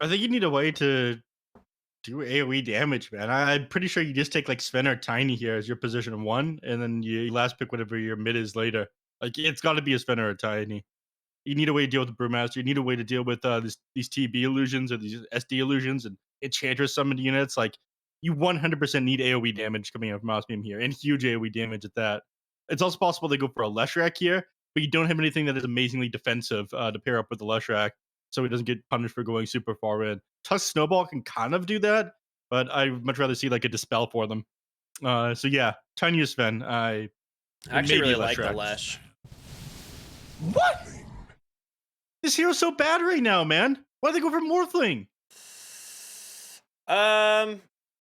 I think you need a way to do AoE damage, man. I'm pretty sure you just take like Sven or Tiny here as your position one, and then you last pick whatever your mid is later. Like it's got to be a Sven or a Tiny. You need a way to deal with the Brewmaster. You need a way to deal with these TB illusions or these SD illusions and Enchantress summoned units. Like you 100% need AoE damage coming out from Osmium here, and huge AoE damage at that. It's also possible they go for a Leshrac here, but you don't have anything that is amazingly defensive to pair up with the Leshrac, so he doesn't get punished for going super far in. Tusk Snowball can kind of do that, but I'd much rather see like a Dispel for them. So yeah, Tiny Sven. I actually Maybe really like the Leshrac. Lesh. What? This hero's so bad right now, man. Why do they go for Morphling?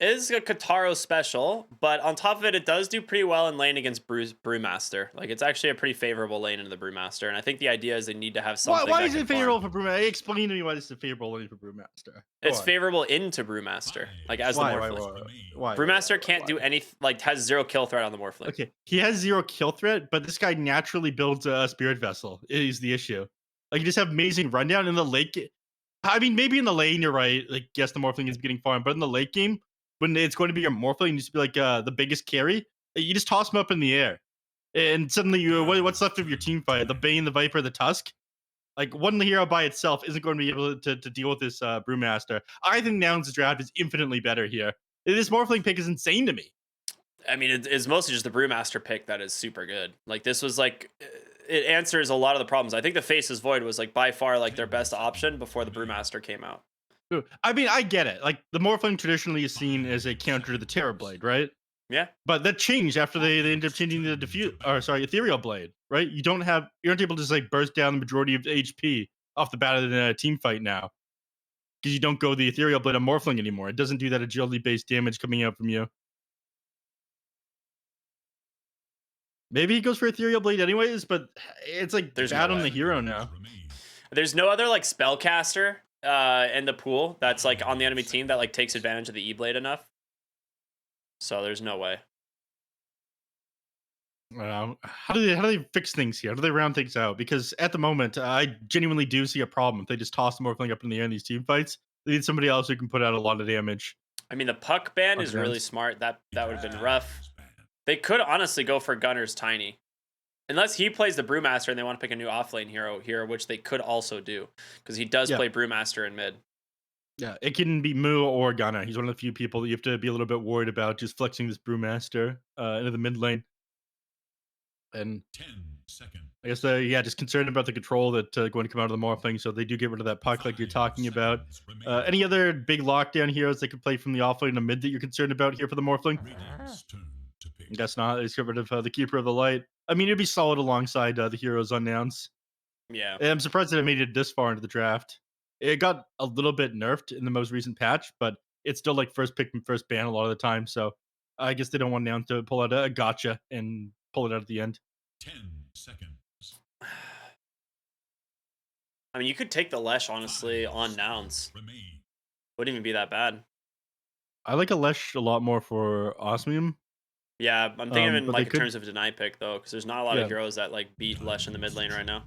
It is a Kataro special, but on top of it, it does do pretty well in lane against Brewmaster. Like, it's actually a pretty favorable lane into the Brewmaster, and I think the idea is they need to have something Why that is can it farm. favorable for Brewmaster? Explain to me why this is a favorable lane for Brewmaster. It's favorable into Brewmaster, like as the Why? Morphling. Why? Brewmaster can't do any, like, has 0 kill threat on the Morphling. Okay, he has 0 kill threat, but this guy naturally builds a Spirit Vessel. Is the issue? Like you just have amazing rundown in the late. I mean, maybe in the lane you're right. Like, yes, the Morphling is getting farmed, but in the late game, when it's going to be your Morphling, just be like the biggest carry. You just toss him up in the air, and suddenly what's left of your team fight? The Bane, the Viper, the Tusk. Like one hero by itself isn't going to be able to deal with this Brewmaster. I think Nouns' draft is infinitely better here. This Morphling pick is insane to me. I mean, it's mostly just the Brewmaster pick that is super good. Like, this was like, it answers a lot of the problems. I think the Faceless Void was like by far like their best option before the Brewmaster came out. I mean, I get it. Like the Morphling traditionally is seen as a counter to the Terror Blade, right? Yeah. But that changed after they ended up changing the Ethereal Blade, right? You aren't able to just like burst down the majority of HP off the bat of the team fight now. Because you don't go the Ethereal Blade on Morphling anymore. It doesn't do that agility based damage coming out from you. Maybe he goes for Ethereal Blade anyways, but it's like There's bad no on way. the hero now. There's no other like spellcaster in the pool that's like on the enemy team that like takes advantage of the E-Blade enough. So there's no way. How do they fix things here? How do they round things out? Because at the moment, I genuinely do see a problem. If they just toss the Morphling up in the air in these team fights, they need somebody else who can put out a lot of damage. I mean, the puck ban is Okay. really smart. That would have been rough. They could honestly go for Gunner's Tiny. Unless he plays the Brewmaster and they want to pick a new offlane hero here, which they could also do. Because he does play Brewmaster in mid. Yeah, it can be Mu or Gunner. He's one of the few people that you have to be a little bit worried about just flexing this Brewmaster into the mid lane. And 10 seconds. I guess, just concerned about the control that going to come out of the Morphling, so they do get rid of that puck like you're talking about. Any other big lockdown heroes that could play from the offlane to mid that you're concerned about here for the Morphling? I guess not. They just get rid of the Keeper of the Light. I mean, it'd be solid alongside the heroes on Nouns. Yeah. And I'm surprised that it made it this far into the draft. It got a little bit nerfed in the most recent patch, but it's still like first pick and first ban a lot of the time. So I guess they don't want Nouns to pull out a gotcha and pull it out at the end. 10 seconds. I mean, you could take the Lesh, honestly, on Nouns. Wouldn't even be that bad. I like a Lesh a lot more for Osmium. Yeah, I'm thinking in like in could... terms of deny pick though, because there's not a lot of heroes that like beat Lesh in the mid lane right now.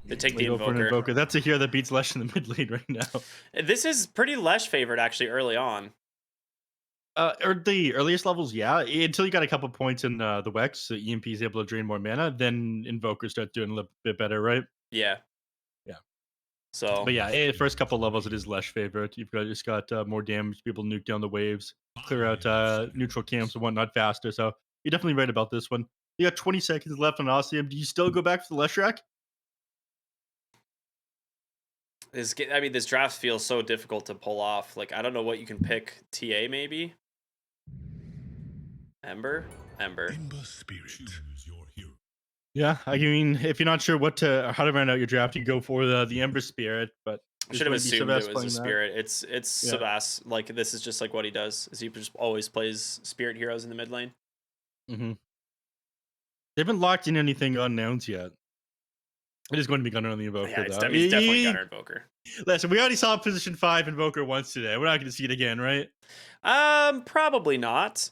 They take the Invoker. That's a hero that beats Lesh in the mid lane right now. This is pretty Lesh favored actually early on. Or the earliest levels, yeah. Until you got a couple points in the Wex, so EMP is able to drain more mana, then Invoker starts doing a little bit better, right? Yeah. Yeah. So, but yeah, first couple levels, it is Lesh favorite. You've just got more damage, people nuke down the waves, clear out neutral camps and whatnot faster. So you're definitely right about this one. You got 20 seconds left on Osmium. Do you still go back for the Leshrac? I mean, this draft feels so difficult to pull off. Like, I don't know what you can pick. TA maybe. Ember. Spirit. Choose your hero. Yeah, I mean, if you're not sure how to round out your draft, you go for the Ember Spirit. But I should have assumed it was a Spirit. It's Sebas. Like, this is just like what he does. Is he just always plays Spirit heroes in the mid lane. Mm-hmm. They haven't locked in anything on Nouns yet. It is going to be Gunner on the Invoker, Yeah, though. it's definitely Gunner Invoker. Listen, we already saw position 5 Invoker once today. We're not going to see it again, right? Probably not.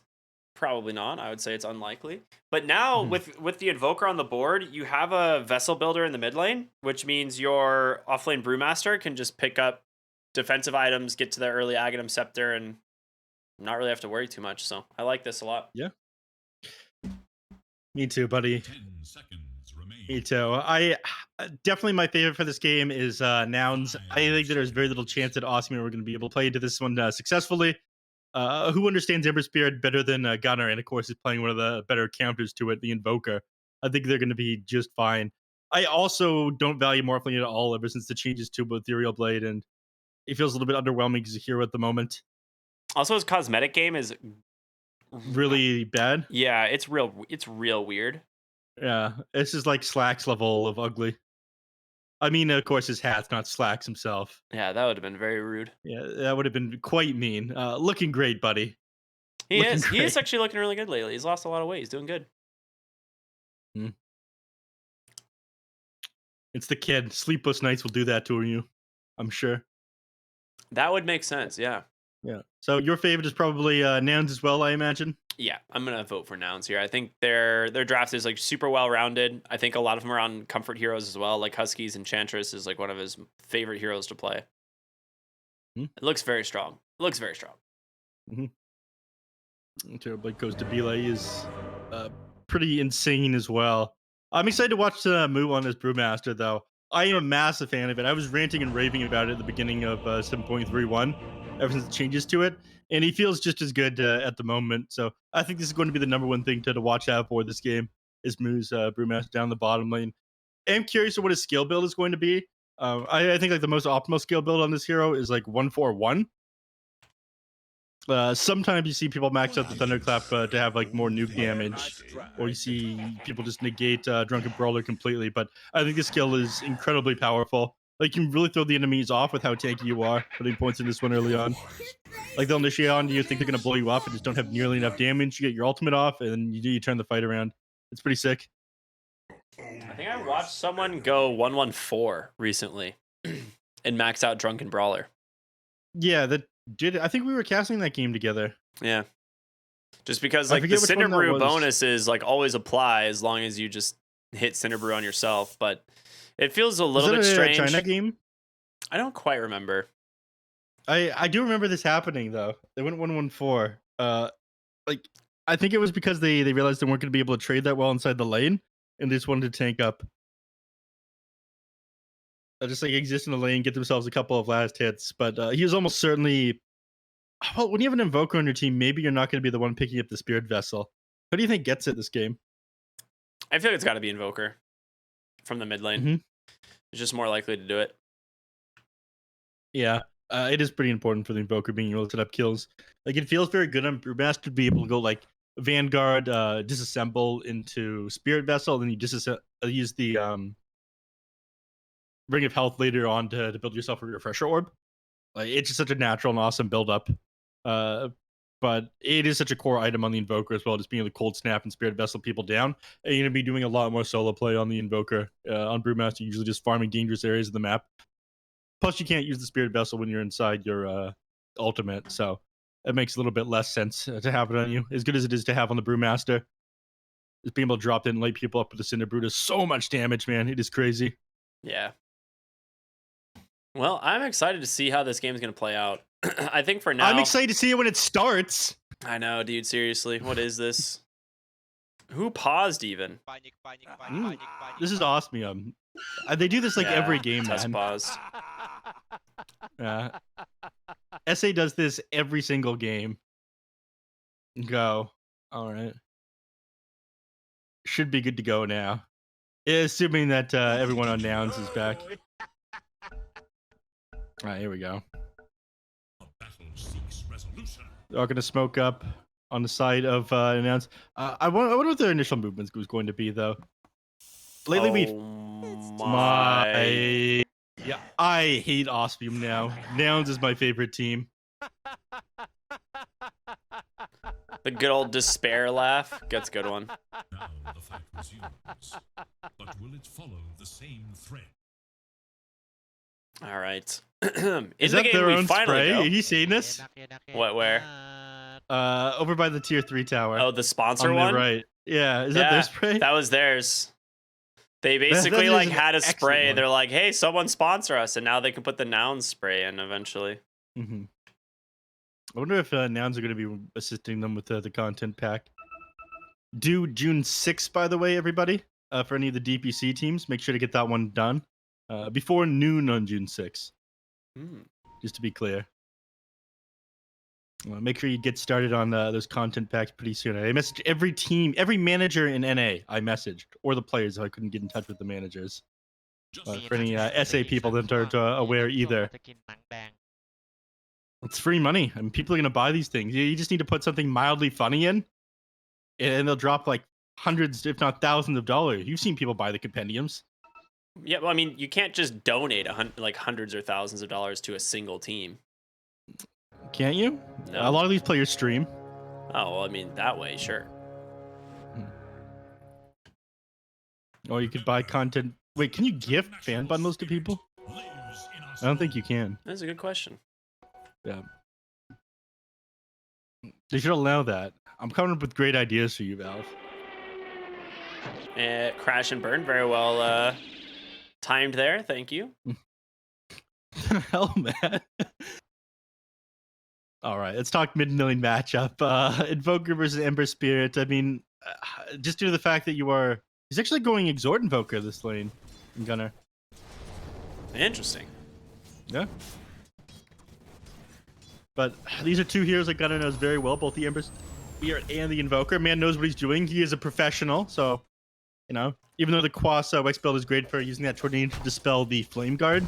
Probably not. I would say it's unlikely. But now with the Invoker on the board, you have a Vessel Builder in the mid lane, which means your offlane Brewmaster can just pick up defensive items, get to the early Aghanim Scepter, and not really have to worry too much. So I like this a lot. Yeah. Me too, buddy. 10 seconds remain. Me too. I definitely my favorite for this game is nouns. I think that there's very little chance that Osmium are going to be able to play into this one successfully. Who understands Ember Spirit better than Gunner, and of course is playing one of the better counters to it, the Invoker. I think they're going to be just fine. I also don't value Morphling at all ever since the changes to Ethereal Blade, and it feels a little bit underwhelming as a hero at the moment. Also, his cosmetic game is really bad. Yeah, it's real weird. Yeah, it's just like Slacks level of ugly. I mean, of course, his hat's not Slacks himself. Yeah, that would have been very rude. Yeah, that would have been quite mean. Looking great, buddy. He is actually looking really good lately. He's lost a lot of weight. He's doing good. It's the kid. Sleepless nights will do that to you, I'm sure. That would make sense, yeah. Yeah. So your favorite is probably nouns as well, I imagine. Yeah, I'm gonna vote for nouns here. I think their draft is like super well rounded. I think a lot of them are on comfort heroes as well. Like Husky's Enchantress is like one of his favorite heroes to play. It looks very strong. Blake goes to Belay is pretty insane as well. I'm excited to watch Moo on as Brewmaster, though. I am a massive fan of it. I was ranting and raving about it at the beginning of 7.31, ever since the changes to it, and he feels just as good at the moment. So I think this is going to be the number one thing to watch out for this game is Moo's Brewmaster down the bottom lane. I'm curious of what his skill build is going to be. I think like the most optimal skill build on this hero is like 1-4-1. Sometimes you see people max out the Thunderclap to have like more nuke damage, or you see people just negate Drunken Brawler completely. But I think this skill is incredibly powerful. Like you can really throw the enemies off with how tanky you are, putting points in this one early on. Like they'll initiate on you, think they're gonna blow you up, and just don't have nearly enough damage. You get your ultimate off, and you turn the fight around. It's pretty sick. I think I watched someone go 1-1-4 recently and max out Drunken Brawler. Yeah, that did. I think we were casting that game together. Yeah. Just because like the Cinder Brew bonuses like always apply as long as you just hit Cinder Brew on yourself, but it feels a little bit strange. China game? I don't quite remember. I do remember this happening though. They went 1-1-4. Like I think it was because they realized they weren't going to be able to trade that well inside the lane, and they just wanted to tank up. Just like exist in the lane, get themselves a couple of last hits. But he was almost certainly. Well, when you have an Invoker on your team, maybe you're not going to be the one picking up the Spirit Vessel. Who do you think gets it this game? I feel like it's got to be Invoker from the mid lane. It's just more likely to do it. Yeah, it is pretty important for the Invoker being able to set up kills. Like it feels very good on Brewmaster to be able to go like Vanguard, disassemble into Spirit Vessel, then you use the Ring of Health later on to build yourself a Refresher Orb. Like it's just such a natural and awesome build up. But it is such a core item on the Invoker as well, just being able to cold snap and Spirit Vessel people down. And you're gonna be doing a lot more solo play on the Invoker. On Brewmaster, usually just farming dangerous areas of the map. Plus, you can't use the Spirit Vessel when you're inside your ultimate, so it makes a little bit less sense to have it on you. As good as it is to have on the Brewmaster, just being able to drop in and light people up with the Cinder Brew does so much damage, man. It is crazy. Yeah. Well, I'm excited to see how this game is going to play out. I think for now... I'm excited to see it when it starts. I know, dude. Seriously. What is this? Who paused even? This is Osmium. They do this like every game, man. Paused. SA does this every single game. Go. All right. Should be good to go now. Assuming that everyone on nouns is back. All right, here we go. They're all going to smoke up on the side of nouns. I wonder what their initial movement was going to be, though. Lately, yeah, I hate Osmium now. Nouns is my favorite team. The good old despair laugh. That's a good one. Now the fight resumes. But will it follow the same thread? All right. Is that their own spray? Are you seeing this? What? Where? Over by the tier 3 tower. Oh, the sponsor on one? Right. Yeah. Is that their spray? That was theirs. They basically is like an had a excellent spray. one. They're like, hey, someone sponsor us, and now they can put the nouns spray in eventually. I wonder if nouns are going to be assisting them with the content pack. Due June 6th, by the way, everybody. For any of the DPC teams, make sure to get that one done before noon on June 6th. Just to be clear. Make sure you get started on those content packs pretty soon. I messaged every team, every manager in NA. I messaged, or the players if I couldn't get in touch with the managers. For any SA people that aren't aware either. It's free money. I mean, people are going to buy these things. You just need to put something mildly funny in, and they'll drop like hundreds, if not thousands of dollars. You've seen people buy the compendiums. Yeah, well, I mean, you can't just donate like hundreds or thousands of dollars to a single team. Can't you? No. A lot of these players stream. Oh, well, I mean, that way, sure. Or you could buy content. Wait, can you gift fan bundles to people? I don't think you can. That's a good question. Yeah. They should allow that. I'm coming up with great ideas for you, Valve. Crash and burn, very well timed there. Thank you. Hell, man. All right, let's talk mid-milling matchup. Invoker versus Ember Spirit. I mean, just due to the fact that he's actually going Exhort Invoker this lane, Gunner. Interesting. Yeah. But these are two heroes that Gunner knows very well, both the Ember Spirit and the Invoker. Man knows what he's doing. He is a professional, so, you know, even though the Quas Wex build is great for using that Tornado to dispel the Flame Guard,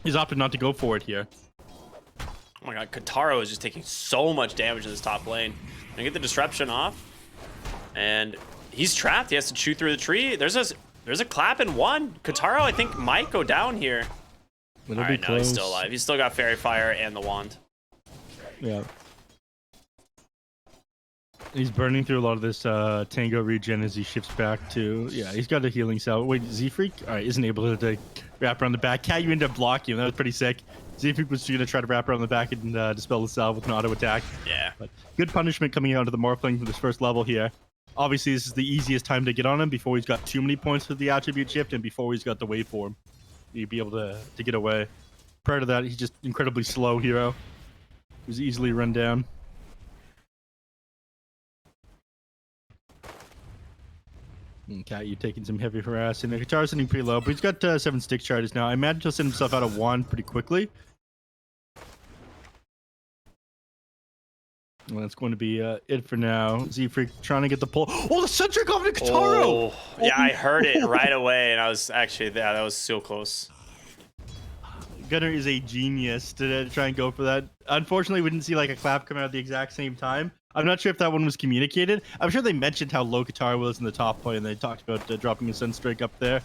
he's opted not to go for it here. Oh my god, Kataro is just taking so much damage in this top lane. Gonna get the disruption off. And he's trapped. He has to chew through the tree. There's a clap in one. Kataro, I think, might go down here. Alright, no, he's still alive. He's still got Fairy Fire and the wand. Yeah. He's burning through a lot of this Tango regen as he shifts back to... Yeah, he's got a healing cell. Wait, Z-Freak? Alright, isn't able to wrap around the back. Cat, you end up blocking him. That was pretty sick. Z-Freak was going to try to wrap around the back and dispel the salve with an auto attack. Yeah. But good punishment coming out of the Morphling from this first level here. Obviously, this is the easiest time to get on him before he's got too many points with the attribute shift and before he's got the waveform. You'd be able to get away. Prior to that, he's just incredibly slow hero. He was easily run down. Cat, you taking some heavy harassing. The Guitar's sitting pretty low, but he's got 7 stick charges now. I imagine he'll send himself out of wand pretty quickly. Well, that's going to be it for now. Z-Freak trying to get the pull. Oh, the Centric off the Guitaro! Oh, yeah, I heard it right away, and I was actually, yeah, that was so close. Gunner is a genius to try and go for that. Unfortunately, we didn't see like a clap come out at the exact same time. I'm not sure if that one was communicated. I'm sure they mentioned how low Guitar was in the top play, and they talked about dropping a Sunstrike up there.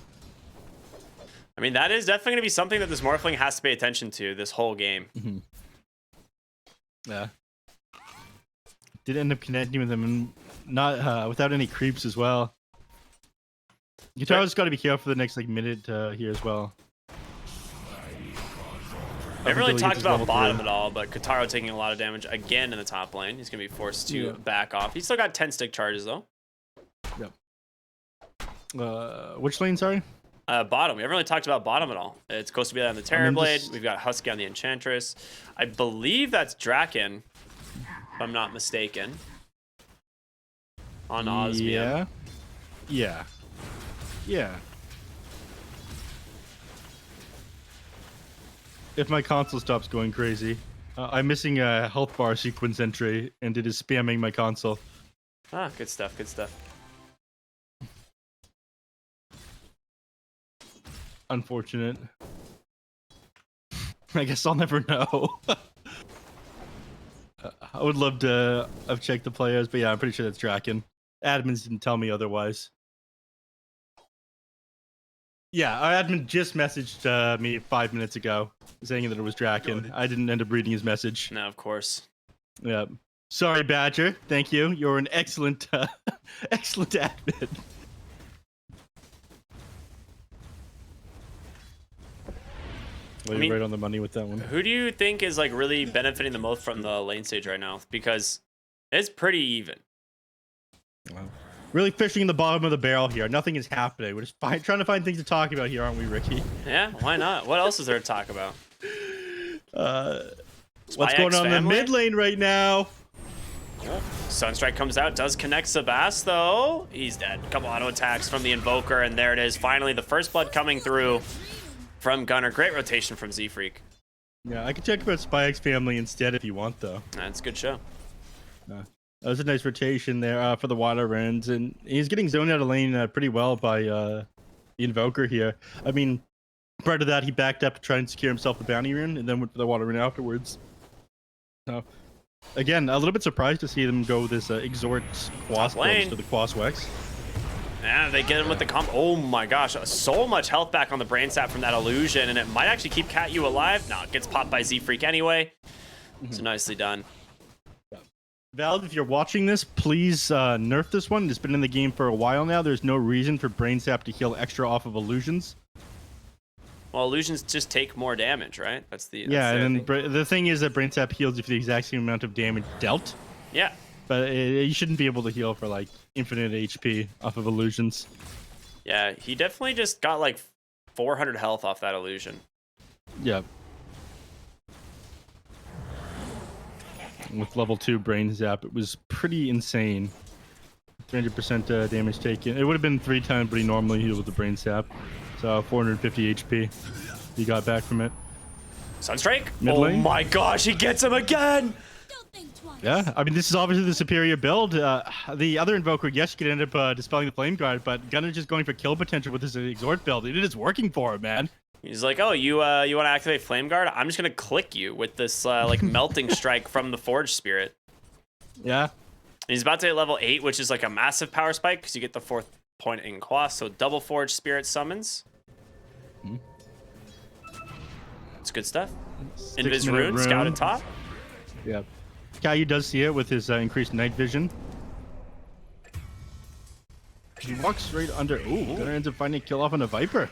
I mean, that is definitely going to be something that this Morphling has to pay attention to this whole game. Yeah. Did end up connecting with him, and not without any creeps as well. Guitar's got to be careful for the next like minute here as well. I haven't really talked about bottom at all, but Kataro taking a lot of damage again in the top lane. He's going to be forced to back off. He's still got 10 stick charges, though. Yep. Which lane, sorry? Bottom. We haven't really talked about bottom at all. It's supposed to be on the Terrorblade. We've got Husky on the Enchantress. I believe that's Draken, if I'm not mistaken. On Osmium. Yeah. If my console stops going crazy. I'm missing a health bar sequence entry, and it is spamming my console. Ah, good stuff, good stuff. Unfortunate. I guess I'll never know. I would love to have checked the players, but yeah, I'm pretty sure that's Draken. Admins didn't tell me otherwise. Yeah, our admin just messaged me 5 minutes ago saying that it was Draken. I didn't end up reading his message. No, of course. Yeah. Sorry, Badger. Thank you. You're an excellent, excellent admin. I mean, right on the money with that one. Who do you think is like really benefiting the most from the lane stage right now? Because it's pretty even. Wow. Really fishing in the bottom of the barrel here. Nothing is happening. We're just trying to find things to talk about here, aren't we, Ricky? Yeah, why not? What else is there to talk about? What's going on in the mid lane right now? Sunstrike comes out, does connect Sebas though. He's dead. Couple auto attacks from the Invoker, and there it is. Finally, the first blood coming through from Gunnar. Great rotation from Z-Freak. Yeah, I could check about SpyX family instead if you want, though. That's a good show. That was a nice rotation there for the water runs, and he's getting zoned out of lane pretty well by the Invoker here. I mean, prior to that, he backed up to try and secure himself the bounty rune, and then went for the water rune afterwards. So, again, a little bit surprised to see them go this Exhort Quas build to the Quas Wex. Yeah, they get him with the comp. Oh my gosh, so much health back on the brain sap from that illusion, and it might actually keep Cat U alive. No, it gets popped by Z-Freak anyway. So nicely done. Valve, if you're watching this, please nerf this one. It's been in the game for a while now. There's no reason for brain sap to heal extra off of illusions. Well, illusions just take more damage, right? That's the and then the thing is that brain sap heals you for the exact same amount of damage dealt. Yeah. But you shouldn't be able to heal for like infinite HP off of illusions. Yeah, he definitely just got like 400 health off that illusion. Yeah. With level 2 brain zap, it was pretty insane. 300% damage taken. It would have been 3 times what he normally healed with the brain sap. So 450 HP he got back from it. Sunstrike? Mid lane? Oh my gosh, he gets him again! Yeah, I mean, this is obviously the superior build. The other Invoker, yes, you could end up dispelling the Flame Guard, but Gunnar just going for kill potential with his Exhort build. It is working for him, man. He's like, oh, you want to activate Flame Guard? I'm just going to click you with this like melting strike from the Forge Spirit. Yeah. And he's about to hit level 8, which is like a massive power spike because you get the 4th point in Quas. So double Forge Spirit summons. It's good stuff. Invis Rune, scouted top. Yeah. Caillou does see it with his increased night vision. He walks right under. Ooh, Gunnar ends up finding a kill off on a Viper.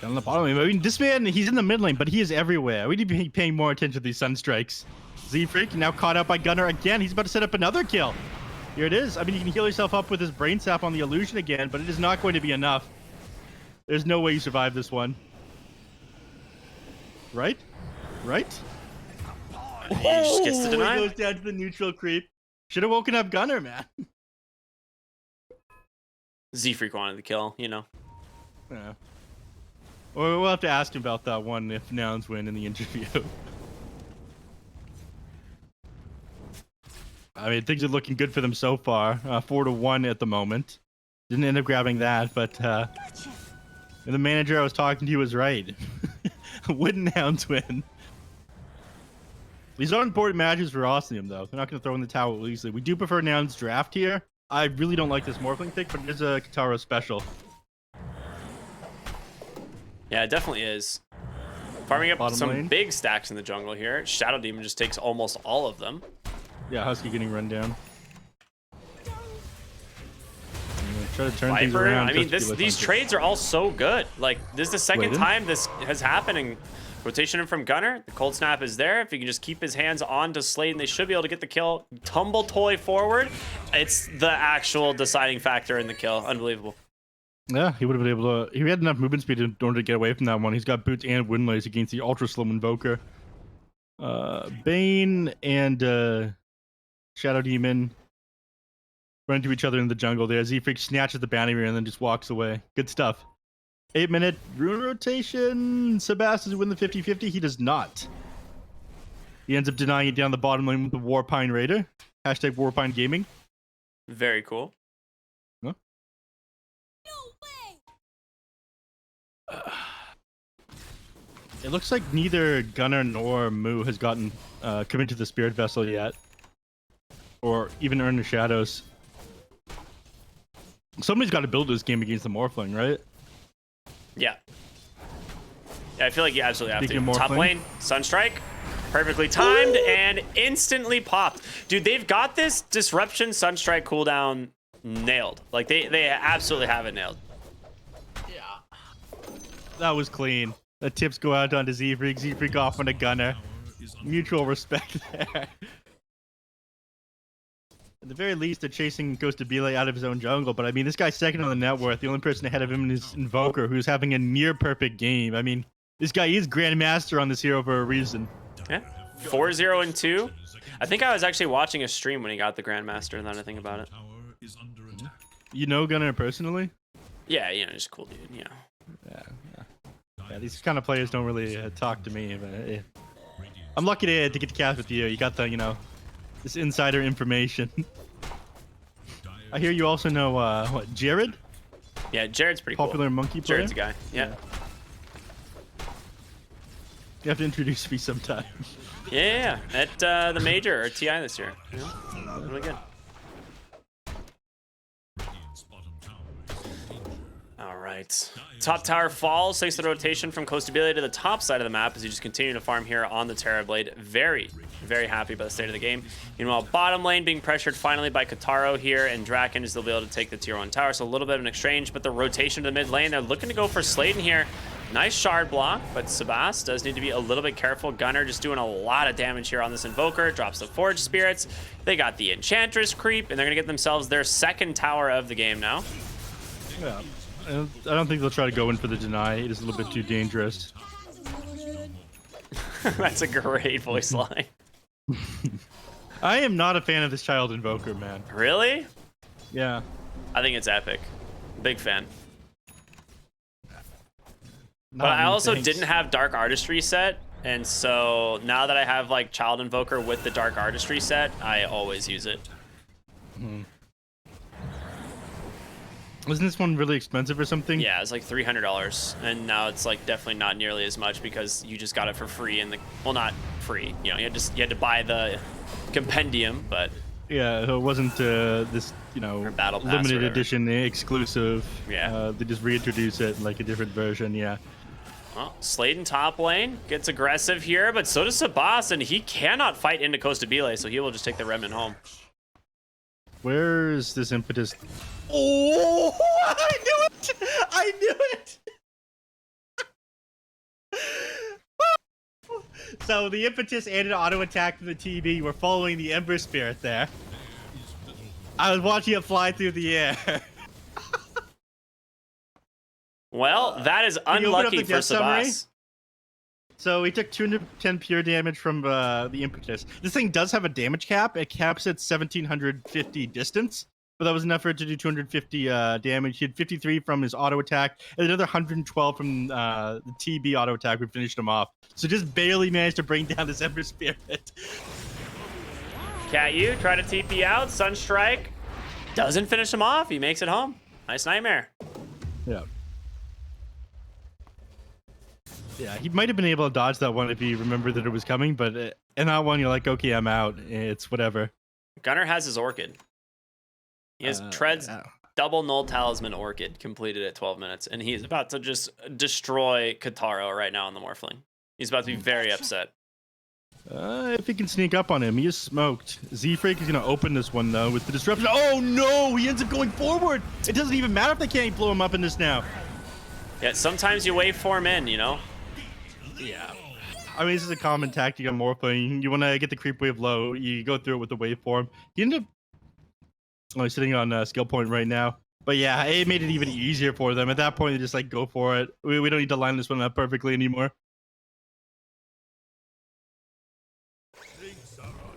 Down on the bottom. I mean, this man, he's in the mid lane, but he is everywhere. We need to be paying more attention to these Sunstrikes. Z-Freak now caught out by Gunnar again. He's about to set up another kill. Here it is. I mean, you can heal yourself up with his brain sap on the illusion again, but it is not going to be enough. There's no way you survive this one. Right? Right? He just gets to deny. He goes down to the neutral creep. Should have woken up Gunnar, man. Z-Freak wanted the kill, you know. Yeah. Or we'll have to ask him about that one if nouns win in the interview. I mean, things are looking good for them so far. 4-1 at the moment. Didn't end up grabbing that, but the manager I was talking to was right. Wouldn't nouns win? These are important matches for Osmium, though. They're not going to throw in the towel easily. We do prefer nouns draft here. I really don't like this Morphling pick, but it is a Katara special. Yeah, it definitely is. Farming up Bottom some lane. big stacks in the jungle here. Shadow Demon just takes almost all of them. Yeah, Husky getting run down. Try to turn things Viper, around. I mean, these trades are all so good. Like, this is the second time this has happened. Rotation in from Gunnar. The cold snap is there. If he can just keep his hands on to Slade, and they should be able to get the kill. Tumble Toy forward. It's the actual deciding factor in the kill. Unbelievable. Yeah, he would have been able to. He had enough movement speed in order to get away from that one. He's got boots and windlays against the ultra slow Invoker. Bane and Shadow Demon run into each other in the jungle there. Z-Freak snatches the bounty rune and then just walks away. Good stuff. 8-minute rune rotation. Sebas does win the 50-50. He does not. He ends up denying it down the bottom lane with the Warpine Raider. Hashtag Warpine Gaming. Very cool. Huh? It looks like neither Gunnar nor Moo has gotten committed to the Spirit Vessel yet. Or even earned the Shadows. Somebody's got to build this game against the Morphling, right? Yeah. Yeah, I feel like you absolutely have Speaking to. of Top Morphling. lane, Sunstrike. Perfectly timed and instantly popped. Dude, they've got this Disruption Sunstrike cooldown nailed. Like, they absolutely have it nailed. Yeah. That was clean. The tips go out onto Z-Freak. Z-Freak off on a Gunnar. Mutual respect there. At the very least, they're chasing Ghost of Belay out of his own jungle. But I mean, this guy's second on the net worth. The only person ahead of him is Invoker, who's having a near perfect game. I mean, this guy is Grandmaster on this hero for a reason. Yeah. 4-0 and 2. I think I was actually watching a stream when he got the Grandmaster, now that I think about it. You know Gunnar personally? Yeah, you know, just a cool dude, you know. Yeah, these kind of players don't really talk to me, but I'm lucky to get the cast with you. You got the, you know, this insider information. I hear you also know, what, Jared? Yeah, Jared's pretty Popular cool. monkey player? Jared's a guy, yeah. You have to introduce me sometime. Yeah, at the Major, or TI this year. You know? Really good. All right. Top tower falls, thanks to the rotation from Costabilia to the top side of the map as you just continue to farm here on the Terrorblade. Very, very happy about the state of the game. Meanwhile, bottom lane being pressured finally by Kataro here, and Draken is still be able to take the tier 1 tower, so a little bit of an exchange, but the rotation to the mid lane, they're looking to go for Sladen here. Nice shard block, but Sebas does need to be a little bit careful. Gunnar just doing a lot of damage here on this Invoker. Drops the Forge Spirits. They got the Enchantress creep, and they're going to get themselves their second tower of the game now. Yeah. I don't think they'll try to go in for the deny. It is a little bit too dangerous. That's a great voice line. I am not a fan of this child Invoker, man. Really? Yeah. I think it's epic. Big fan. Not But I me, also thanks. didn't have Dark Artistry set, and so now that I have like Child Invoker with the Dark Artistry set, I always use it. Wasn't this one really expensive or something? Yeah, it's like $300, and now it's like definitely not nearly as much because you just got it for free in the, well, not free, you know, you had to buy the compendium, but Yeah, so it wasn't this, you know, Battle Pass or limited whatever. edition exclusive. Yeah. They just reintroduce it in like a different version. Yeah. well, Sladen top lane gets aggressive here, but so does Sebas, and he cannot fight into Costabile, so he will just take the Remnant home. Where is this impetus? Oh, I knew it! I knew it! So the impetus and an auto attack from the TB were following the Ember Spirit there. I was watching it fly through the air. Well, that is Can you open up unlucky the for death summary? Sebas. So he took 210 pure damage from the impetus. This thing does have a damage cap. It caps at 1750 distance, but that was enough for it to do 250 damage. He had 53 from his auto attack, and another 112 from the TB auto attack. We finished him off. So just barely managed to bring down this Ember Spirit. Cat U, try to TP out. Sunstrike doesn't finish him off. He makes it home. Nice nightmare. Yeah. Yeah, he might have been able to dodge that one if he remembered that it was coming, but in that one, you're like, okay, I'm out. It's whatever. Gunnar has his Orchid. He has Tread's yeah. double Null Talisman Orchid completed at 12 minutes, and he is about to just destroy Kataro right now on the Morphling. He's about to be very upset. If he can sneak up on him, he is smoked. Z-Freak is going to open this one, though, with the disruption. Oh, no! He ends up going forward! It doesn't even matter if they can't blow him up in this now. Yeah, sometimes you waveform in, you know? Yeah. I mean, this is a common tactic on Morphling. You want to get the creep wave low, you go through it with the waveform. He ended up he's sitting on skill point right now. But yeah, it made it even easier for them. At that point, they just like, go for it. We don't need to line this one up perfectly anymore.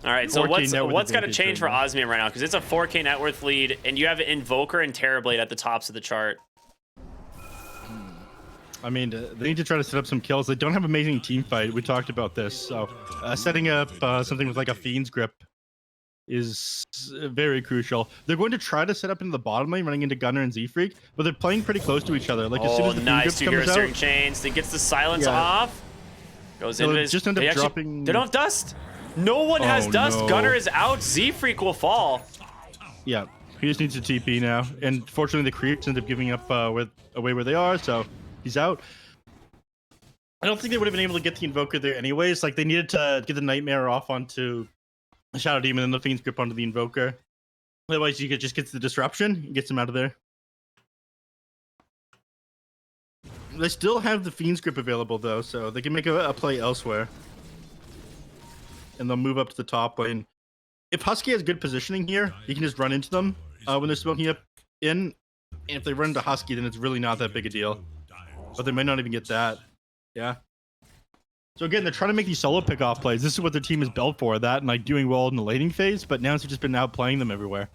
All right, so 4K net worth what's got to advantage change for right now. Osmium right now? Because it's a 4K net worth lead, and you have Invoker and Terrorblade at the tops of the chart. I mean, they need to try to set up some kills. They don't have amazing team fight. We talked about this. So setting up something with like a Fiend's Grip is very crucial. They're going to try to set up into the bottom lane, running into Gunnar and Z-Freak, but they're playing pretty close to each other. Like as soon Oh, as the nice. Fiend 2 Grip hero comes steering out, chains. He gets the silence Yeah. off. Goes So into it his... just end up they actually- dropping- They don't have dust. No one has Oh, dust. no. Gunnar is out. Z-Freak will fall. yeah, he just needs to TP now. And fortunately, the creeps end up giving up away where they are, so he's out. I don't think they would have been able to get the Invoker there anyways. Like, they needed to get the Nightmare off onto the Shadow Demon and the Fiend's Grip onto the Invoker. Otherwise, you could just get the Disruption and gets him out of there. They still have the Fiend's Grip available, though, so they can make a play elsewhere. And they'll move up to the top lane. if Husky has good positioning here, he can just run into them when they're smoking up in. And if they run into Husky, then it's really not that big a deal. But they might not even get that. Yeah. So again, they're trying to make these solo pick-off plays. This is what their team is built for, that and like doing well in the laning phase, but now it's just been outplaying them everywhere.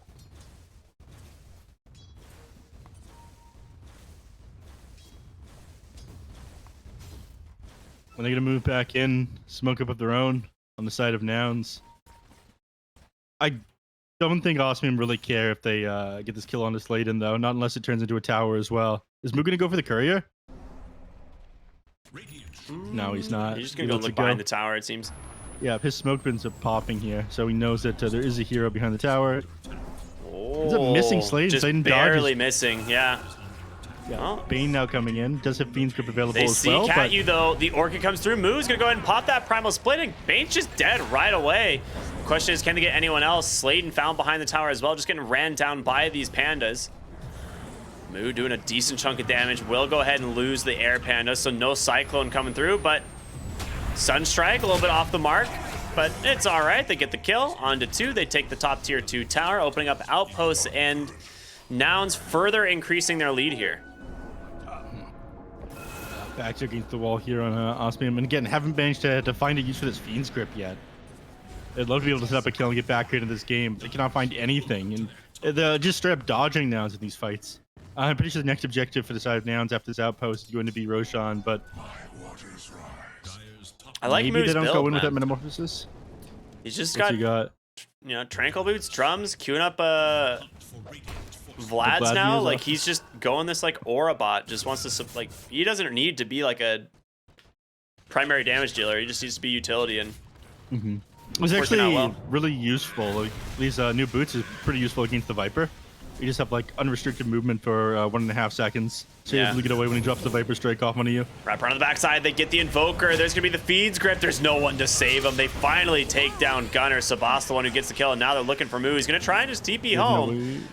When they're going to move back in, smoke up of their own on the side of nouns. I don't think Osmium really care if they get this kill on this Sladen, though. Not unless it turns into a tower as well. Is Moo going to go for the courier? No, he's not. He's just going to go look behind the tower, it seems. Yeah, his smoke bins are popping here, so he knows that there is a hero behind the tower. Oh, It's a missing Sladen. just Sladen barely dodges. missing, yeah. Yeah, Oh. Bane now coming in. Does have Fiend's Grip available They as see well. Cat you though. The Orchid comes through. Moo's gonna go ahead and pop that Primal Splitting. Bane's just dead right away. Question is, can they get anyone else? Sladen found behind the tower as well, just getting ran down by these pandas. Moo doing a decent chunk of damage. Will go ahead and lose the air panda, so no Cyclone coming through, but Sunstrike a little bit off the mark, but it's all right. They get the kill. On to 2. They take the top tier 2 tower, opening up outposts, and Nouns further increasing their lead here. Back against the wall here on Osmium. And again, haven't managed to find a use for this Fiend's Grip yet. They'd love to be able to set up a kill and get back into this game. They cannot find anything. And they're just straight up dodging Nouns in these fights. I'm pretty sure the next objective for the side of Nouns after this outpost is going to be Roshan, but I like maybe Moo's they don't build, go in with man. that Metamorphosis. He's just What's got, he got? you know, Tranquil Boots, drums, queuing up Vlad's Vlad now. Mia's Like, off. he's just going this, like, Aura bot. Just wants to, like, he doesn't need to be, like, a primary damage dealer. He just needs to be utility. And It was working out actually well. really useful. Like, these new boots is pretty useful against the Viper. You just have, like, unrestricted movement for 1.5 seconds. So you're Yeah. able to get away when he drops the Viper Strike off onto you. Wrap around on the backside, they get the Invoker. There's going to be the Fiend's Grip. There's no one to save him. They finally take down Gunner. Sabas, the one who gets the kill, and now they're looking for Moo. He's going to try and just TP home.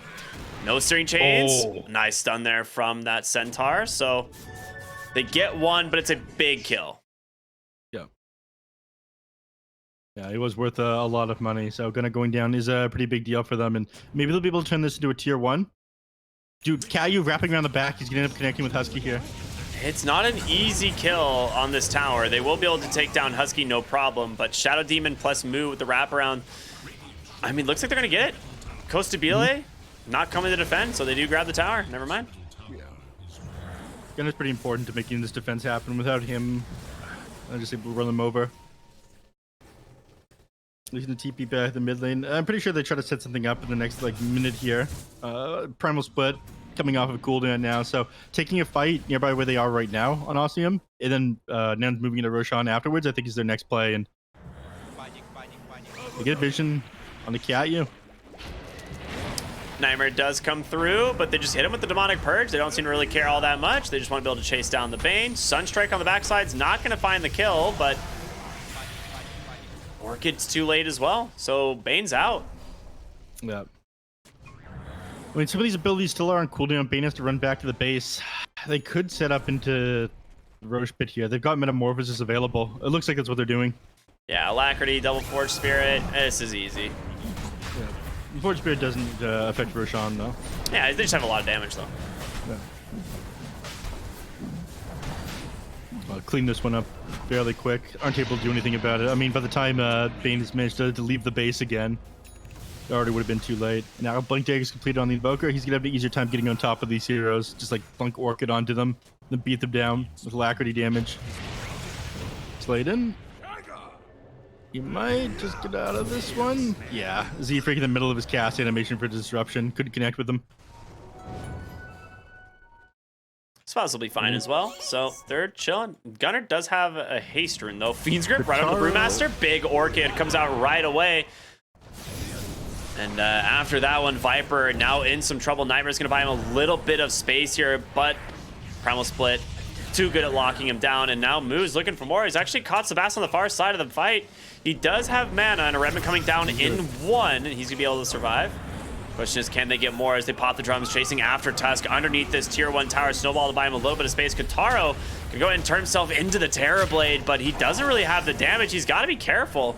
No steering chains. Oh. Nice stun there from that Centaur. So they get one, but it's a big kill. Yeah. Yeah, it was worth a lot of money. So going down is a pretty big deal for them. And maybe they'll be able to turn this into a tier 1. Dude, Caillou wrapping around the back. He's going to end up connecting with Husky here. It's not an easy kill on this tower. They will be able to take down Husky, no problem. But Shadow Demon plus Moo with the wraparound. I mean, looks like they're going to get it. Costabile not coming to defend, so they do grab the tower. Never mind. Gunner's pretty important to making this defense happen. Without him, I'm just able to run them over. Using the TP back at the mid lane. I'm pretty sure they try to set something up in the next like minute here. Primal Split coming off of cooldown now, so taking a fight nearby where they are right now on Osmium, and then Nan's moving into Roshan afterwards, I think is their next play. And they get a vision on the Caillou. Nightmare does come through, but they just hit him with the Demonic Purge. They don't seem to really care all that much. They just want to be able to chase down the Bane. Sunstrike on the backside's not going to find the kill, but Orchid's too late as well. So Bane's out. Yeah. I mean, some of these abilities still are on cooldown. Bane has to run back to the base. They could set up into the Roche pit here. They've got Metamorphosis available. It looks like that's what they're doing. Yeah, Alacrity, Double Forge Spirit. This is easy. Yeah. Forge Spirit doesn't affect Roshan, though. Yeah, they just have a lot of damage, though. Yeah. Clean this one up fairly quick. Aren't able to do anything about it. I mean, by the time Bane has managed to leave the base again, it already would have been too late. Now Blink Dagger's completed on the Invoker. He's gonna have an easier time getting on top of these heroes. Just like plunk Orchid onto them, then beat them down with Alacrity damage. Sladen. He might just get out of this one. Yeah, Z-Freak in the middle of his cast animation for disruption. Couldn't connect with them. Spouse will be fine as well, so they're chilling. Gunner does have a haste rune, though. Fiend's Grip right on the Brewmaster. Big Orchid comes out right away. And after that one, Viper now in some trouble. Nightmare's going to buy him a little bit of space here, but Primal Split too good at locking him down. And now Moo's looking for more. He's actually caught Sebastian on the far side of the fight. He does have mana and a Redmond coming down in 1, and he's going to be able to survive. Question is, can they get more as they pop the drums, chasing after Tusk underneath this tier 1 tower. Snowball to buy him a little bit of space. Kataro can go ahead and turn himself into the Terrorblade, but he doesn't really have the damage. He's got to be careful.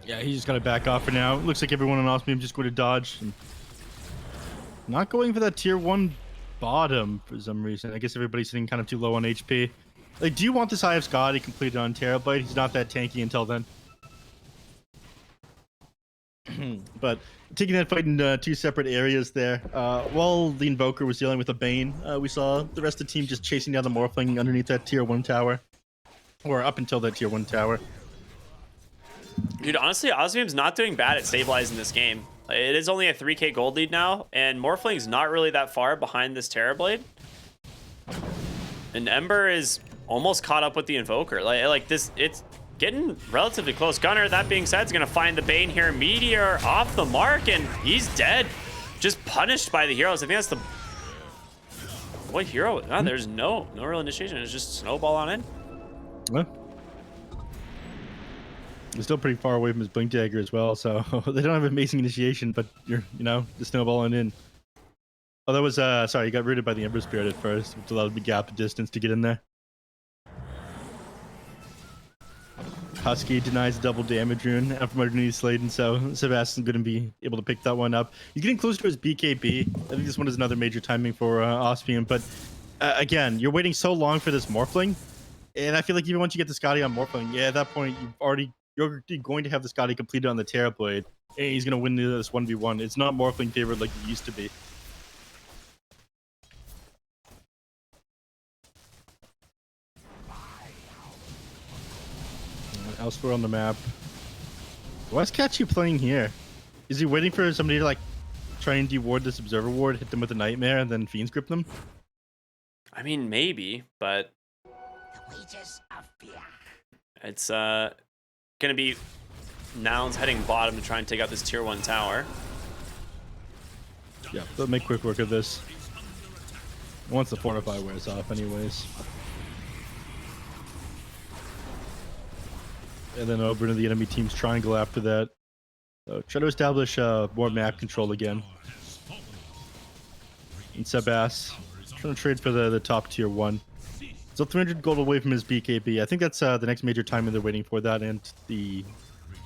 Yeah, he's just got to back off for now. Looks like everyone on Osmium just going to dodge. And not going for that tier 1 bottom for some reason. I guess everybody's sitting kind of too low on HP. Like, do you want this Eye of Scotty completed on Terrorblade? He's not that tanky until then. But taking that fight in 2 separate areas there. While the Invoker was dealing with a Bane, we saw the rest of the team just chasing down the Morphling underneath that tier 1 tower. Or up until that tier 1 tower. Dude, honestly, Osmium's not doing bad at stabilizing this game. It is only a 3k gold lead now, and Morphling's not really that far behind this Terrorblade. And Ember is almost caught up with the Invoker. Like this, it's getting relatively close. Gunner, that being said, is going to find the Bane here. Meteor off the mark, and he's dead. Just punished by the heroes. I think that's the... What hero? No, there's no real initiation. It's just snowball on in. Well, he's still pretty far away from his Blink Dagger as well, so they don't have amazing initiation, but you're, just snowballing in. Oh, that was, sorry, you got rooted by the Ember Spirit at first, which allowed the gap of distance to get in there. Husky denies double damage rune out from underneath Sladen, so Sebastian's going to be able to pick that one up. He's getting close to his BKB. I think this one is another major timing for Osmium, but again, you're waiting so long for this Morphling, and I feel like even once you get the Scotty on Morphling, yeah, at that point, you're going to have the Scotty completed on the Terrorblade, and he's going to win this 1v1. It's not Morphling favored like it used to be. Elsewhere on the map. Why's Catchy playing here? Is he waiting for somebody to like try and deward this Observer Ward, hit them with a Nightmare, and then Fiends grip them? I mean, maybe, but it's gonna be Nouns heading bottom to try and take out this tier 1 tower. Yeah, they'll make quick work of this. Once the Fortify wears off anyways. And then over into the enemy team's triangle after that. So try to establish more map control again. And Sebas trying to trade for the top tier 1. So 300 gold away from his BKB. I think that's the next major timing they're waiting for, that and the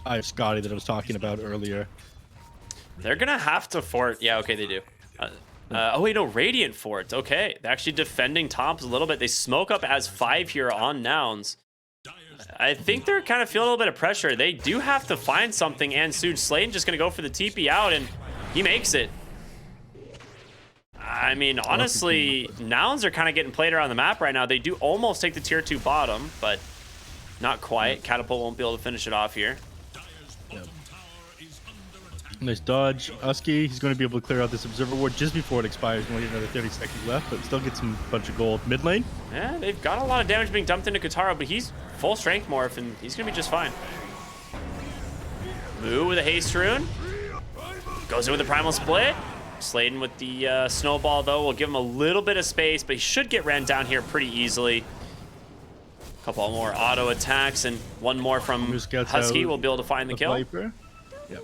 Eye of Scotty that I was talking about earlier. They're gonna have to fort. Yeah, okay, they do. Oh wait, no, Radiant Fort. Okay, they're actually defending tops a little bit. They smoke up as 5 here on Nouns. I think they're kind of feeling a little bit of pressure. They do have to find something, and soon Sladen just gonna go for the TP out, and he makes it. I mean, honestly, Nouns are kind of getting played around the map right now. They do almost take the tier 2 bottom, but not quite. Catapult won't be able to finish it off here. Yep. Nice dodge. Husky, he's going to be able to clear out this Observer Ward just before it expires. Only another 30 seconds left, but still get some bunch of gold. Mid lane? Yeah, they've got a lot of damage being dumped into Katara, but he's full strength morph, and he's going to be just fine. Moo with a haste rune. Goes in with the primal split. Sladen with the snowball, though, will give him a little bit of space, but he should get ran down here pretty easily. A couple more auto attacks, and one more from Husky will be able to find the kill. Viper. Yep.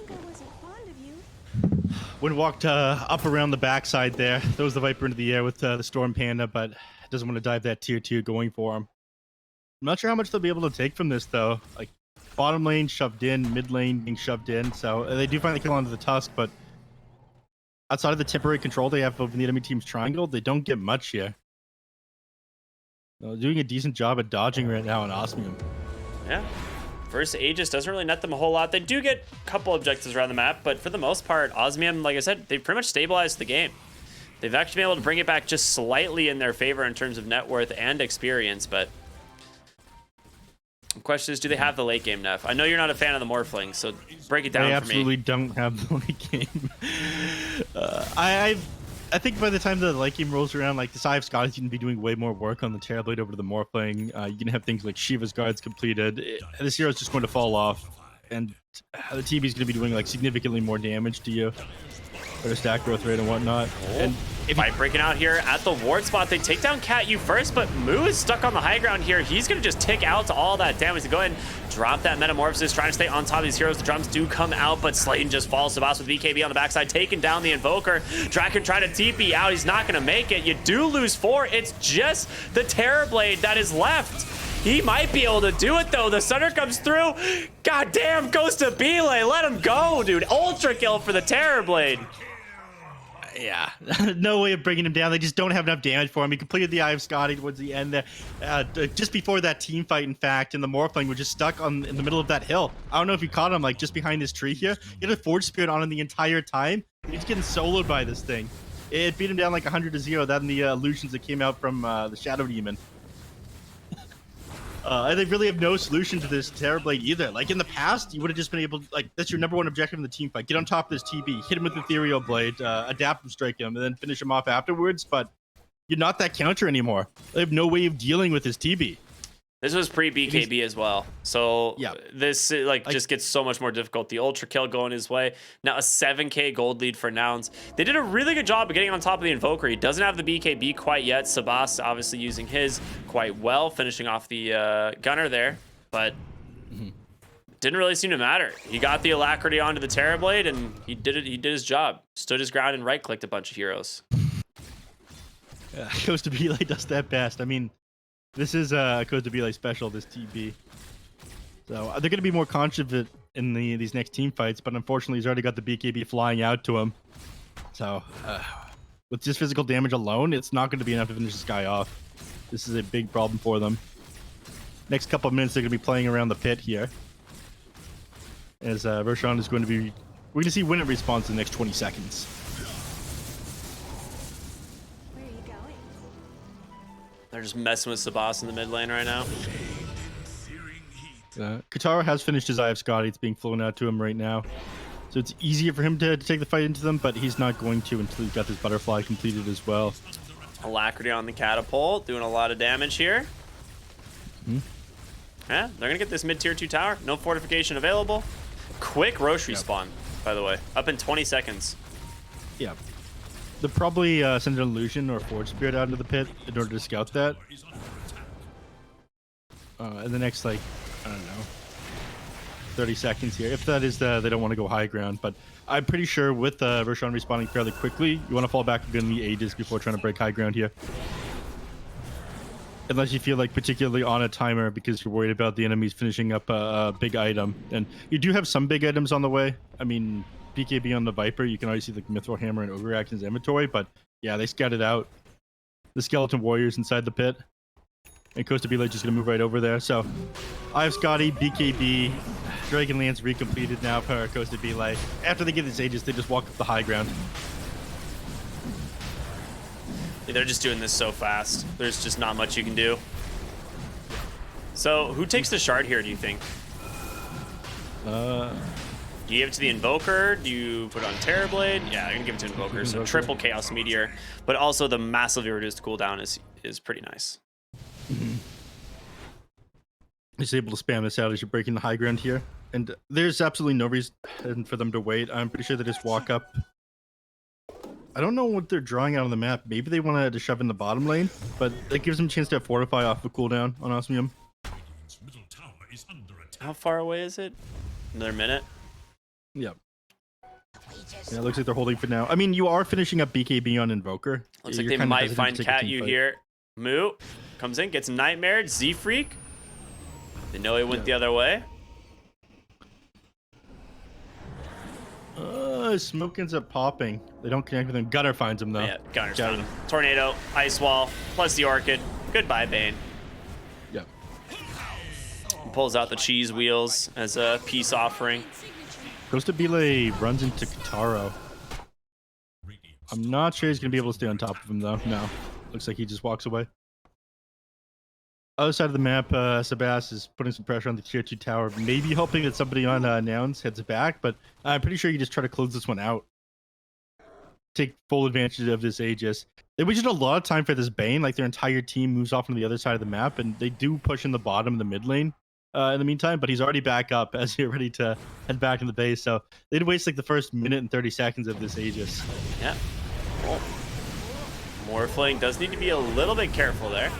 When walked up around the backside there, throws the Viper into the air with the Storm Panda, but doesn't want to dive that tier 2 going for him. I'm not sure how much they'll be able to take from this, though. Like, bottom lane shoved in, mid lane being shoved in, so they do finally kill onto the Tusk, but outside of the temporary control they have over the enemy team's triangle, they don't get much here. Doing a decent job at dodging right now in Osmium. Yeah. First Aegis doesn't really net them a whole lot. They do get a couple objectives around the map, but for the most part, Osmium, like I said, they've pretty much stabilized the game. They've actually been able to bring it back just slightly in their favor in terms of net worth and experience, but the question is, do they have the late game neph? I know you're not a fan of the Morphling, so break it down for me. They absolutely don't have the late game. I think by the time the late game rolls around, like the Eye of Scotty can be doing way more work on the Terrorblade over to the Morphling. You can have things like Shiva's guards completed. This hero is just going to fall off, and the TB is going to be doing like significantly more damage to you. Better stack growth rate and whatnot. And if by breaking out here at the ward spot, they take down Cat U first, but Moo is stuck on the high ground here. He's going to just tick out to all that damage to go ahead and drop that Metamorphosis, trying to stay on top of these heroes. The drums do come out, but Sladen just falls to boss with BKB on the backside, taking down the Invoker. Draken trying to TP out. He's not going to make it. You do lose 4. It's just the Terrorblade that is left. He might be able to do it though. The Sunder comes through. God damn, goes to Belay. Let him go, dude. Ultra kill for the Terrorblade. Yeah, no way of bringing him down. They just don't have enough damage for him. He completed the Eye of Scotty towards the end there. Just before that team fight, in fact, and the Morphling was just stuck in the middle of that hill. I don't know if you caught him, like, just behind this tree here. He had a Forge Spirit on him the entire time. He's getting soloed by this thing. It beat him down like 100-0. That and the illusions that came out from the Shadow Demon. And they really have no solution to this Terrorblade either. Like in the past, you would have just been able to, like, that's your #1 objective in the team fight. Get on top of this TB, hit him with the Ethereal Blade, adapt him, strike him, and then finish him off afterwards. But you're not that counter anymore. They have no way of dealing with his TB. This was pre-BKB as well. So yeah, this just gets so much more difficult. The Ultra Kill going his way. Now a 7k gold lead for Nouns. They did a really good job of getting on top of the Invoker. He doesn't have the BKB quite yet. Sabas obviously using his quite well, finishing off the Gunner there. But didn't really seem to matter. He got the Alacrity onto the Terrorblade and he did it. He did his job. Stood his ground and right-clicked a bunch of heroes. Goes to Belay does that best. I mean, this is Goes to Belay special, this TB. So they're going to be more conscious of it in these next team fights, but unfortunately he's already got the BKB flying out to him. So with just physical damage alone, it's not going to be enough to finish this guy off. This is a big problem for them. Next couple of minutes, they're going to be playing around the pit here. As Roshan is going to be... We're going to see when it respawns in the next 20 seconds. They're just messing with Sabas in the mid lane right now. Katara has finished his Eye of Scotty. It's being flown out to him right now. So it's easier for him to take the fight into them, but he's not going to until he's got this Butterfly completed as well. Alacrity on the Catapult, doing a lot of damage here. Yeah, they're going to get this mid-tier 2 tower. No fortification available. Quick Roche respawn, by the way. Up in 20 seconds. Yeah. They'll probably send an Illusion or Forge Spirit out into the pit in order to scout that. In the next, like, I don't know, 30 seconds here. If that is they don't want to go high ground. But I'm pretty sure with Roshan respawning fairly quickly, you want to fall back in the Aegis before trying to break high ground here. Unless you feel like particularly on a timer because you're worried about the enemies finishing up a big item. And you do have some big items on the way. I mean, BKB on the Viper, you can already see the Mithril Hammer and Ogre Axe in his inventory, but yeah, they scouted out the Skeleton Warriors inside the pit. And Costa Belay just going to move right over there. So, I have Scotty, BKB, Dragonlance recompleted now for Costa Belay. After they get this Aegis, they just walk up the high ground. They're just doing this so fast. There's just not much you can do. So, who takes the shard here, do you think? Do you give it to the Invoker? Do you put it on Terrorblade? Yeah, I'm gonna give it to Invoker. So triple Chaos Meteor, but also the massively reduced cooldown is pretty nice. He's able to spam this out as you're breaking the high ground here, and there's absolutely no reason for them to wait. I'm pretty sure they just walk up. I don't know what they're drawing out on the map. Maybe they want to shove in the bottom lane, but that gives them a chance to fortify off the cooldown on Osmium. How far away is it? Another minute? Yep. Yeah, it looks like they're holding for now. I mean, you are finishing up BKB on Invoker. Looks like they might find Cat U here. Moo comes in, gets Nightmare. Z-Freak. They know he went the other way. Smoke ends up popping. They don't connect with him. Gunner finds him, though. Yeah, Gunner's found him. Tornado, Ice Wall, plus the Orchid. Goodbye, Bane. Yep. He pulls out the cheese wheels as a peace offering. Costa Belay runs into Kataro. I'm not sure he's going to be able to stay on top of him, though. No. Looks like he just walks away. Other side of the map, Sabas is putting some pressure on the tier 2 tower, maybe hoping that somebody on Nouns heads back, but I'm pretty sure you just try to close this one out. Take full advantage of this Aegis. They wasted a lot of time for this Bane, like their entire team moves off on the other side of the map, and they do push in the bottom of the mid lane in the meantime, but he's already back up as you're ready to head back in the base, so they'd waste like the first minute and 30 seconds of this Aegis. Yeah. Cool. Morphling does need to be a little bit careful there.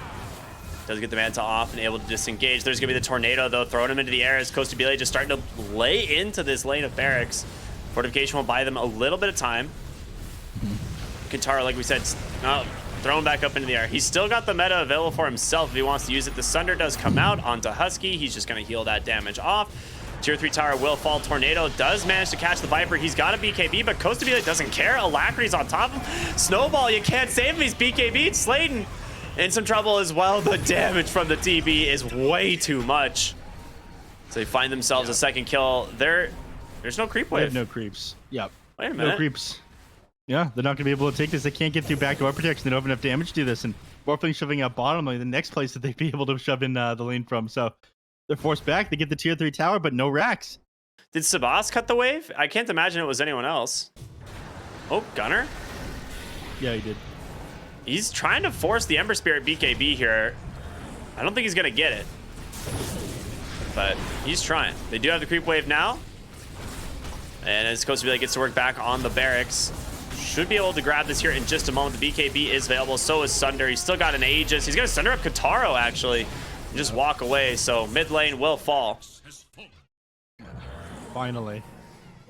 Does get the Manta off and able to disengage. There's going to be the Tornado, though, throwing him into the air as Costa Belay just starting to lay into this lane of barracks. Fortification will buy them a little bit of time. Katara, like we said, thrown back up into the air. He's still got the meta available for himself if he wants to use it. The Sunder does come out onto Husky. He's just going to heal that damage off. Tier 3 tower will fall. Tornado does manage to catch the Viper. He's got a BKB, but Costa doesn't care. Alacrity's on top of him. Snowball, you can't save him. He's BKB'd. Sladen in some trouble as well. The damage from the TB is way too much. So they find themselves a second kill. There's no creep wave. They have no creeps. Yep. Wait a minute. No creeps. Yeah, they're not going to be able to take this. They can't get through backdoor protection. They don't have enough damage to do this. And Morphling shoving out bottom lane, the next place that they'd be able to shove in the lane from. So they're forced back. They get the tier 3 tower, but no racks. Did Sabas cut the wave? I can't imagine it was anyone else. Oh, Gunner? Yeah, he did. He's trying to force the Ember Spirit BKB here. I don't think he's going to get it. But he's trying. They do have the creep wave now. And it's supposed to be like gets to work back on the barracks. Should be able to grab this here in just a moment. The BKB is available. So is Sunder. He's still got an Aegis. He's going to Sunder up Kataro, actually. And just walk away. So mid lane will fall. Finally.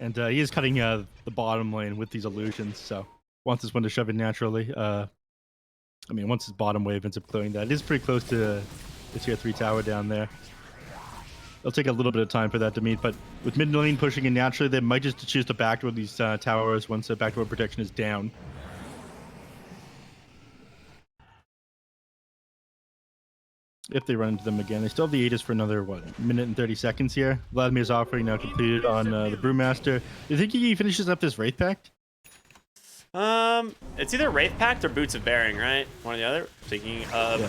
And he is cutting the bottom lane with these illusions. So wants this one to shove in naturally. I mean, once his bottom wave ends up clearing that, it is pretty close to the tier 3 tower down there. It'll take a little bit of time for that to meet, but with mid lane pushing in naturally, they might just choose to backdoor these towers once the backdoor protection is down. If they run into them again. They still have the Aegis for another, what, minute and 30 seconds here. Vladimir's offering now completed on the Brewmaster. Do you think he finishes up this Wraith Pact? It's either Wraith Pact or Boots of Bearing, right? One or the other. Speaking of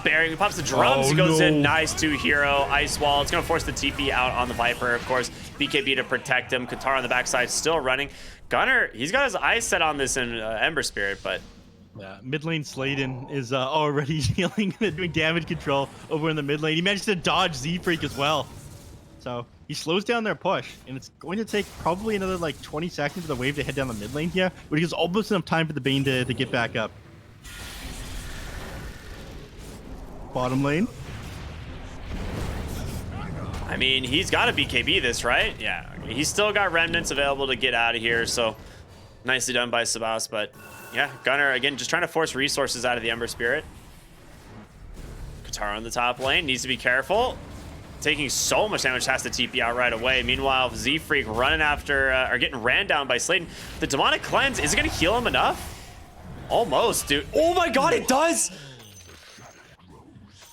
Bearing, he pops the drums. He goes in. Nice 2 hero. Ice Wall. It's going to force the TP out on the Viper, of course. BKB to protect him. Qatar on the backside still running. Gunner, he's got his eyes set on this in Ember Spirit, but... Yeah, mid lane Sladen is already healing and doing damage control over in the mid lane. He managed to dodge Z-Freak as well. So he slows down their push, and it's going to take probably another like 20 seconds for the wave to head down the mid lane here, but he has almost enough time for the Bane to get back up. Bottom lane. I mean, he's got to BKB this, right? Yeah, he's still got remnants available to get out of here, so nicely done by Sabas, but yeah, Gunner, again, just trying to force resources out of the Ember Spirit. Katara on the top lane, needs to be careful. Taking so much damage, has to TP out right away. Meanwhile, Z-Freak running after, or getting ran down by Sladen. The Demonic Cleanse, is it going to heal him enough? Almost, dude. Oh my god, it does!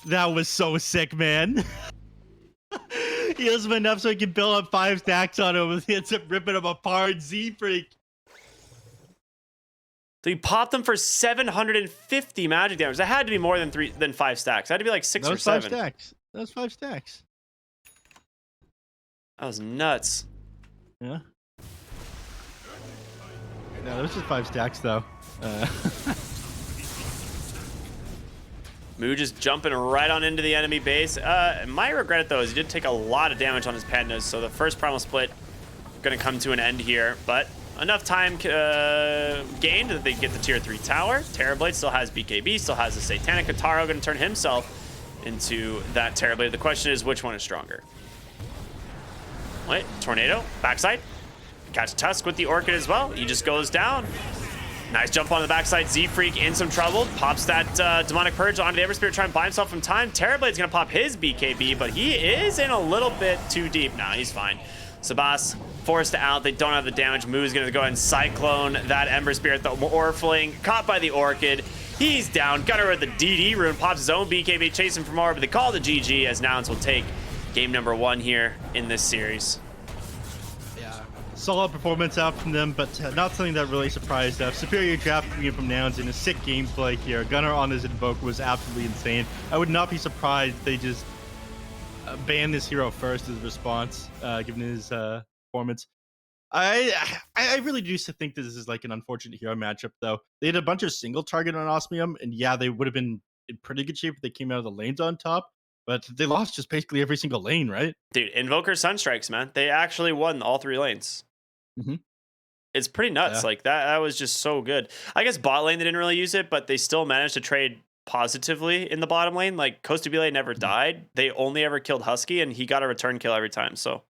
That was so sick, man. He heals him enough so he can build up 5 stacks on him. He ends up ripping him apart. Z-Freak. So he popped them for 750 magic damage. That had to be more than 5 stacks. That had to be like 6 or 7. 5 stacks. That was 5 stacks. That was nuts. Yeah. No, that was just 5 stacks though. Moo just jumping right on into the enemy base. My regret though is he did take a lot of damage on his Pandas, so the first primal split going to come to an end here, but enough time gained that they get the tier 3 tower. Terrorblade still has BKB, still has the Satanic. Kataro going to turn himself into that Terrorblade. The question is, which one is stronger? Wait, Tornado, backside. Catch Tusk with the Orchid as well. He just goes down. Nice jump on the backside. Z-Freak in some trouble. Pops that Demonic Purge onto the Ever Spirit, trying to buy himself some time. Terrorblade's going to pop his BKB, but he is in a little bit too deep. Nah, he's fine. Sabas forced out. They don't have the damage. Moo's going to go ahead and Cyclone that Ember Spirit. The Orfling caught by the Orchid. He's down. Gunner with the DD rune. Pops his own BKB, chasing for more, but they call the GG as Nouns will take game number 1 here in this series. Yeah. Solid performance out from them, but not something that really surprised us. Superior draft coming in from Nouns and a sick gameplay here. Gunner on his Invoke was absolutely insane. I would not be surprised if they just ban this hero first as a response, given his performance. I really do think this is like an unfortunate hero matchup, though. They had a bunch of single target on Osmium, and yeah, they would have been in pretty good shape if they came out of the lanes on top, but they lost just basically every single lane, right? Dude, Invoker Sunstrikes, man. They actually won all 3 lanes. Mm-hmm. It's pretty nuts. Yeah. Like, that was just so good. I guess bot lane, they didn't really use it, but they still managed to trade positively in the bottom lane. Like, Costabile never died. They only ever killed Husky, and he got a return kill every time, so...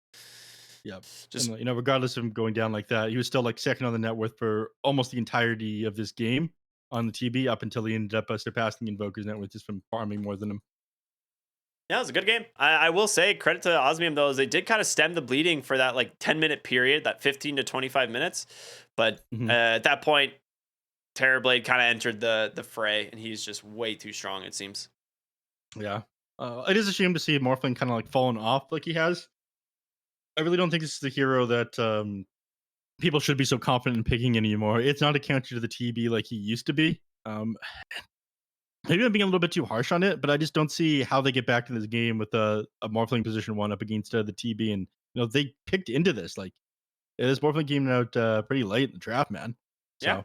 Yep. Just, and, regardless of him going down like that, he was still like second on the net worth for almost the entirety of this game. on the TB up until he ended up surpassing Invoker's Net with just from farming more than him. Yeah, it was a good game. I will say credit to Osmium though, is they did kind of stem the bleeding for that like 10-minute period, that 15 to 25 minutes. But at that point, Terrorblade kind of entered the fray, and he's just way too strong, it seems. Yeah. It is a shame to see Morphling kind of like fallen off like he has. I really don't think this is the hero that people should be so confident in picking anymore. It's not a counter to the TB like he used to be. Maybe I'm being a little bit too harsh on it, but I just don't see how they get back to this game with a Morphling position 1 up against the TB. And, they picked into this. Like, this Morphling came out pretty late in the draft, man. Yeah. So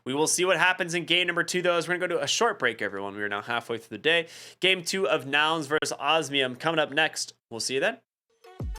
We will see what happens in game number 2, though, as we're going to go to a short break, everyone. We are now halfway through the day. Game 2 of Nouns versus Osmium coming up next. We'll see you then.